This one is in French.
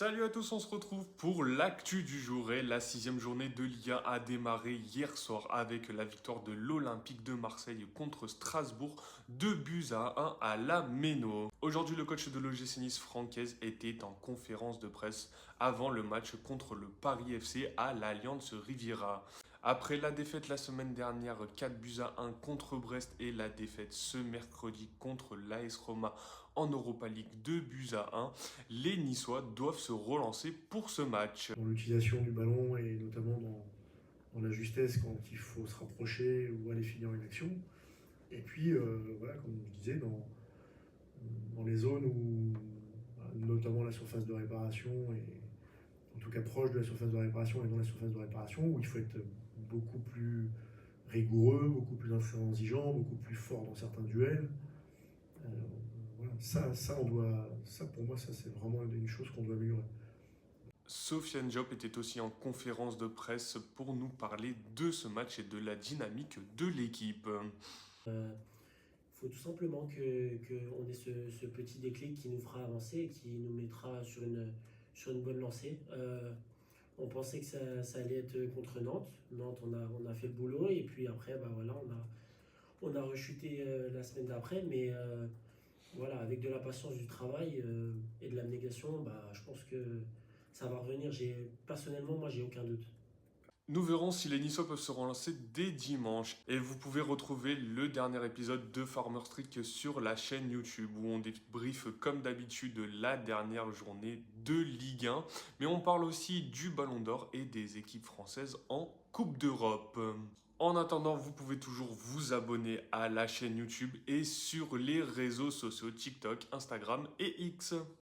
Salut à tous, on se retrouve pour l'actu du jour et la sixième journée de Ligue 1 a démarré hier soir avec la victoire de l'Olympique de Marseille contre Strasbourg, 2 buts à 1 à la Méno. Aujourd'hui, le coach de l'OGC Nice, Francaise, était en conférence de presse avant le match contre le Paris FC à l'Allianz Riviera. Après la défaite la semaine dernière, 4 buts à 1 contre Brest et la défaite ce mercredi contre l'AS Roma en Europa League, 2 buts à 1, les Niçois doivent se relancer pour ce match. Dans l'utilisation du ballon et notamment dans la justesse quand il faut se rapprocher ou aller finir une action. Et puis, voilà, comme je disais, dans les zones où, notamment la surface de réparation, et en tout cas proche de la surface de réparation et dans la surface de réparation, où il faut être beaucoup plus rigoureux, beaucoup plus intransigeant, beaucoup plus fort dans certains duels. Euh, voilà, ça pour moi, ça c'est vraiment une chose qu'on doit améliorer. Sofiane Diop était aussi en conférence de presse pour nous parler de ce match et de la dynamique de l'équipe. Il faut tout simplement qu'on ait ce petit déclic qui nous fera avancer et qui nous mettra sur une bonne lancée. On pensait que ça allait être contre Nantes. Nantes, on a fait le boulot et puis après, bah voilà, on a rechuté la semaine d'après. Mais voilà, avec de la patience, du travail et de l'abnégation, bah, je pense que ça va revenir. Personnellement, moi, j'ai aucun doute. Nous verrons si les Niçois peuvent se relancer dès dimanche. Et vous pouvez retrouver le dernier épisode de Farmer Streak sur la chaîne YouTube où on débriefe comme d'habitude la dernière journée de Ligue 1. Mais on parle aussi du Ballon d'Or et des équipes françaises en Coupe d'Europe. En attendant, vous pouvez toujours vous abonner à la chaîne YouTube et sur les réseaux sociaux TikTok, Instagram et X.